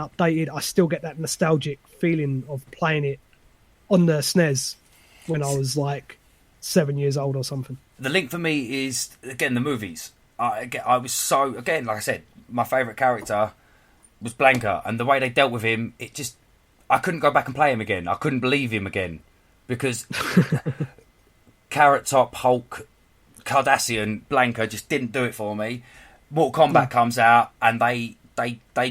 updated, I still get that nostalgic feeling of playing it on the SNES when I was like 7 years old or something. The link for me is, again, the movies. I was so, again, like I said, my favourite character was Blanca, and the way they dealt with him, it just, I couldn't go back and play him again. I couldn't believe him again, because Carrot Top, Hulk, Cardassian, Blanca just didn't do it for me. Mortal Kombat comes out, and they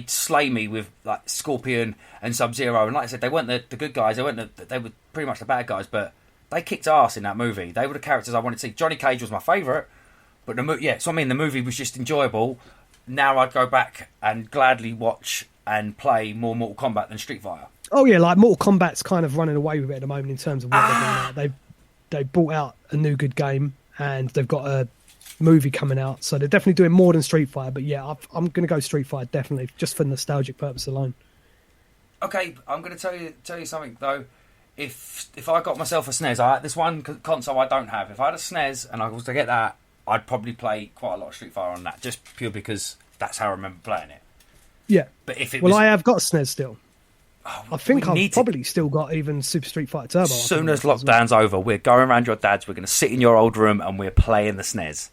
slay me with like Scorpion and Sub-Zero, and like I said, they weren't the good guys. They were pretty much the bad guys, but they kicked ass in that movie. They were the characters I wanted to see. Johnny Cage was my favourite, but so I mean, the movie was just enjoyable. Now I'd go back and gladly watch and play more Mortal Kombat than Street Fighter. Oh yeah, like Mortal Kombat's kind of running away with it at the moment in terms of what they're doing now. They brought out a new good game, and they've got a movie coming out, so they're definitely doing more than Street Fighter. But yeah, I'm going to go Street Fighter definitely, just for nostalgic purpose alone. Okay, I'm going to tell you something though. If I got myself a SNES, this one console I don't have. If I had a SNES and I was to get that, I'd probably play quite a lot of Street Fighter on that, just pure because that's how I remember playing it. Yeah, but if it well, was... I have got a SNES still. Oh, I think I've probably still got even Super Street Fighter Turbo. As soon as lockdown's over, we're going around your dad's, we're going to sit in your old room and we're playing the SNES.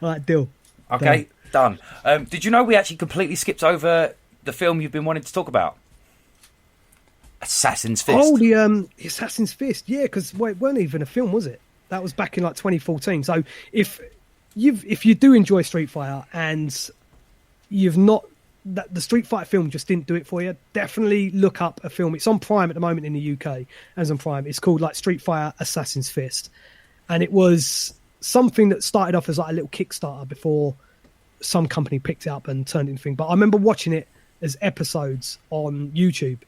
Right, deal. Okay, done. Did you know we actually completely skipped over the film you've been wanting to talk about? Assassin's Fist. Oh, the Assassin's Fist. Yeah, because it weren't even a film, was it? That was back in like 2014. So if you do enjoy Street Fighter and you've not, the Street Fighter film just didn't do it for you, definitely look up a film. It's on Prime at the moment in the UK, Amazon Prime. It's called like Street Fighter Assassin's Fist, and it was something that started off as like a little Kickstarter before some company picked it up and turned it into a thing. But I remember watching it as episodes on YouTube,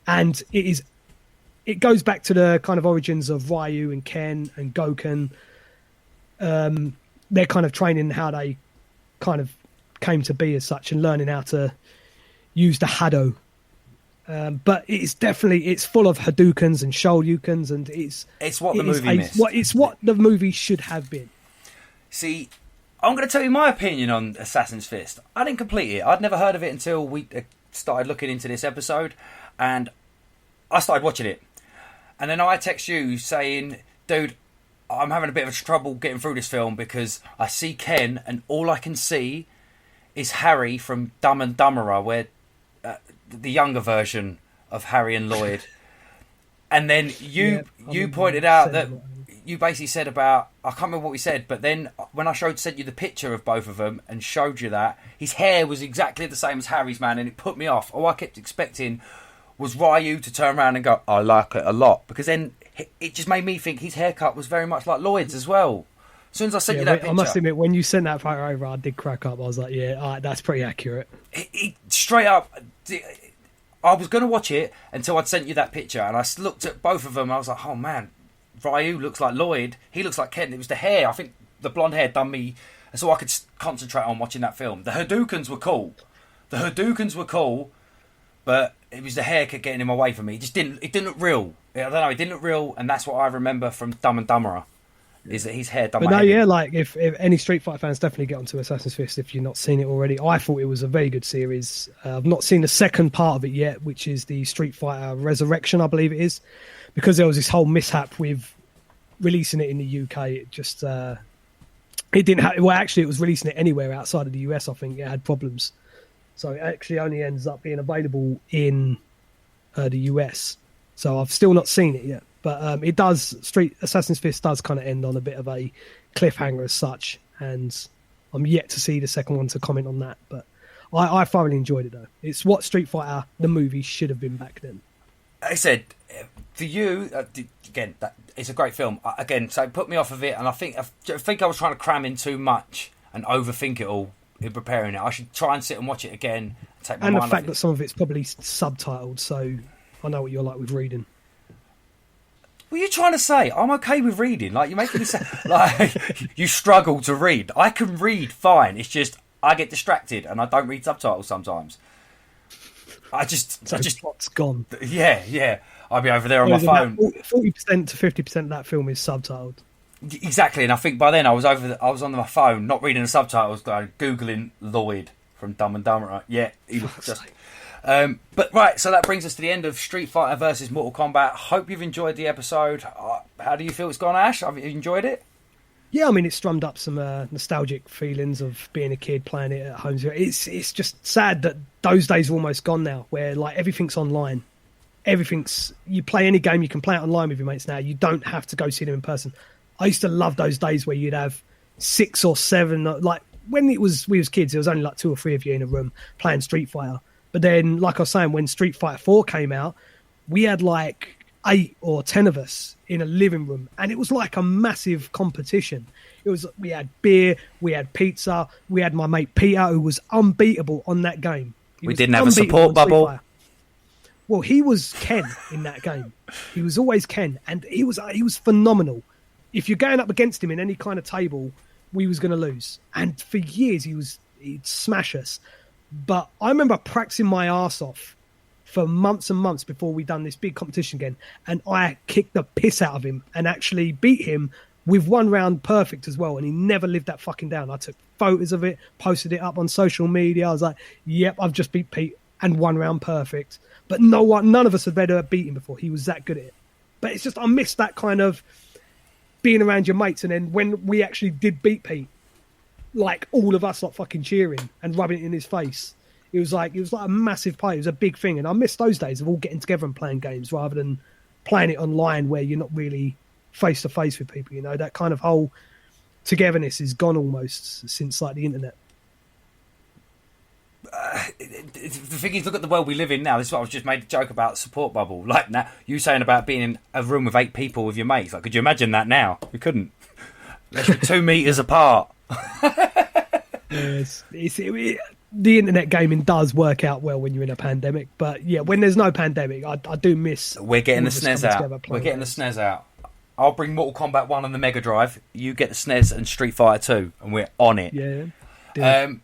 and it goes back to the kind of origins of Ryu and Ken and Goken. They're kind of training how they kind of came to be as such and learning how to use the Hado. But it's full of Hadoukens and Shoryukens, and it's what the movie missed. It's what the movie should have been. See, I'm going to tell you my opinion on Assassin's Fist. I didn't complete it. I'd never heard of it until we started looking into this episode, and I started watching it. And then I text you saying, dude, I'm having a bit of trouble getting through this film because I see Ken and all I can see is Harry from Dumb and Dumberer, where the younger version of Harry and Lloyd. And then you pointed out that you basically said about, I can't remember what we said, but then when I sent you the picture of both of them and showed you that, his hair was exactly the same as Harry's, man, and it put me off. All I kept expecting was Ryu to turn around and go, I like it a lot, because then it just made me think his haircut was very much like Lloyd's as well. As soon as I sent you that picture, I must admit, when you sent that photo over, I did crack up. I was like, yeah, all right, that's pretty accurate. Straight up, I was going to watch it until I'd sent you that picture, and I looked at both of them, and I was like, oh man, Ryu looks like Lloyd, he looks like Ken. It was the hair. I think the blonde hair done me, so I could concentrate on watching that film. The Hadoukens were cool. But it was the hair kept getting him away from me. It didn't look real. I don't know, it didn't look real, and that's what I remember from Dumb and Dumberer. Is that his hair done? But no, yeah, like if any Street Fighter fans, definitely get onto Assassin's Fist if you've not seen it already. I thought it was a very good series. I've not seen the second part of it yet, which is the Street Fighter Resurrection, I believe it is, because there was this whole mishap with releasing it in the UK. It just it didn't have. Well, actually, it was releasing it anywhere outside of the US. I think it had problems, so it actually only ends up being available in the US. So I've still not seen it yet. But it does. Assassin's Fist does kind of end on a bit of a cliffhanger as such, and I'm yet to see the second one to comment on that. But I thoroughly enjoyed it though. It's what Street Fighter the movie should have been back then. I said for you again, it's a great film. Again, so it put me off of it, and I think I was trying to cram in too much and overthink it all in preparing it. I should try and sit and watch it again. And the fact that some of it's probably subtitled, so I know what you're like with reading. What are you trying to say? I'm okay with reading. Like, you're making me say, like, you struggle to read. I can read fine. It's just I get distracted and I don't read subtitles sometimes. Plot's gone. Yeah. I'll be over there on my phone. 40% to 50% of that film is subtitled. Exactly, and I think by then I was on my phone, not reading the subtitles, going googling Lloyd from Dumb and Dumberer. Yeah, he looks just. But right, so that brings us to the end of Street Fighter versus Mortal Kombat. Hope you've enjoyed the episode. How do you feel it's gone, Ash? Have you enjoyed it? Yeah, I mean, it strummed up some nostalgic feelings of being a kid playing it at home. It's just sad that those days are almost gone now, where like everything's online. You play any game, you can play it online with your mates now. You don't have to go see them in person. I used to love those days where you'd have 6 or 7, like when we was kids, there was only like 2 or 3 of you in a room playing Street Fighter. But then, like I was saying, when Street Fighter 4 came out, we had like 8 or 10 of us in a living room, and it was like a massive competition. We had beer, we had pizza, we had my mate Peter, who was unbeatable on that game. We didn't have a support bubble. Well, he was Ken in that game. He was always Ken, and he was phenomenal. If you're going up against him in any kind of table, we was going to lose. And for years, he'd smash us. But I remember practicing my arse off for months and months before we done this big competition again, and I kicked the piss out of him and actually beat him with 1 round perfect as well, and he never lived that fucking down. I took photos of it, posted it up on social media. I was like, yep, I've just beat Pete and 1 round perfect. But none of us had ever beat him before. He was that good at it. But it's just, I missed that kind of being around your mates, and then when we actually did beat Pete, like all of us like fucking cheering and rubbing it in his face. It was like a massive play. It was a big thing, and I miss those days of all getting together and playing games rather than playing it online where you're not really face to face with people. You know, that kind of whole togetherness is gone almost since like the internet. The thing is, look at the world we live in now. This is what I was just made a joke about support bubble. Like now, you saying about being in a room with 8 people with your mates. Like, could you imagine that now? We couldn't. Unless you're 2 meters apart. The internet gaming does work out well when you're in a pandemic, but yeah, when there's no pandemic, I do miss. We're getting the SNES out. We're getting the SNES out. I'll bring Mortal Kombat 1 on the Mega Drive. You get the SNES and Street Fighter 2, and we're on it. Yeah.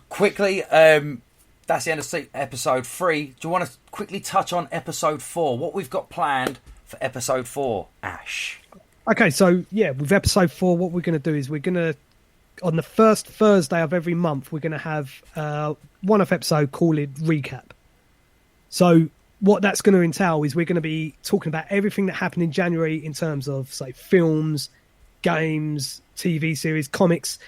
Quickly, that's the end of episode 3. Do you want to quickly touch on episode 4? What we've got planned for episode 4, Ash? Okay, so yeah, with episode 4, what we're going to do is we're going to, on the first Thursday of every month, we're going to have one-off episode called Recap. So what that's going to entail is we're going to be talking about everything that happened in January in terms of, say, films, games, TV series, comics,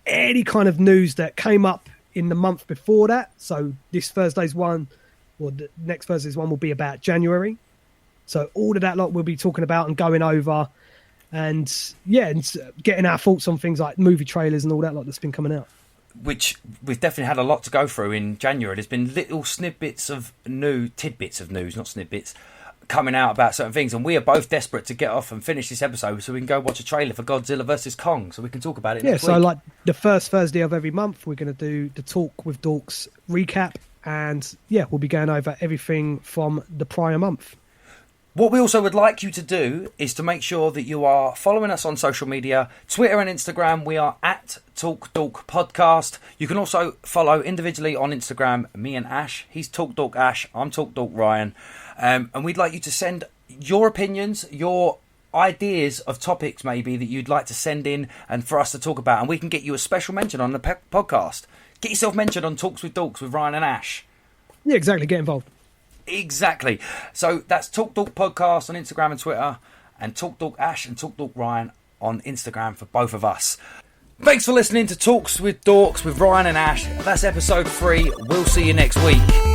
any kind of news that came up in the month before that. So this Thursday's one, or the next Thursday's one, will be about January. So all of that lot we'll be talking about and going over, and yeah, and getting our thoughts on things like movie trailers and all that lot that's been coming out. Which we've definitely had a lot to go through in January. There's been little tidbits of news, not snippets, coming out about certain things, and we are both desperate to get off and finish this episode so we can go watch a trailer for Godzilla vs Kong, so we can talk about it next week. So like the first Thursday of every month, we're going to do the Talk with Dorks recap, and yeah, we'll be going over everything from the prior month. What we also would like you to do is to make sure that you are following us on social media, Twitter and Instagram. We are at Talk Dork Podcast. You can also follow individually on Instagram, me and Ash. He's Talk Dork Ash, I'm Talk Dork Ryan. And we'd like you to send your opinions, your ideas of topics maybe that you'd like to send in and for us to talk about. And we can get you a special mention on the podcast. Get yourself mentioned on Talks with Dorks with Ryan and Ash. Yeah, exactly. Get involved. Exactly. So that's Talk Dork Podcast on Instagram and Twitter, and Talk Dork Ash and Talk Dork Ryan on Instagram for both of us. Thanks for listening to Talks with Dorks with Ryan and Ash. That's episode 3. We'll see you next week.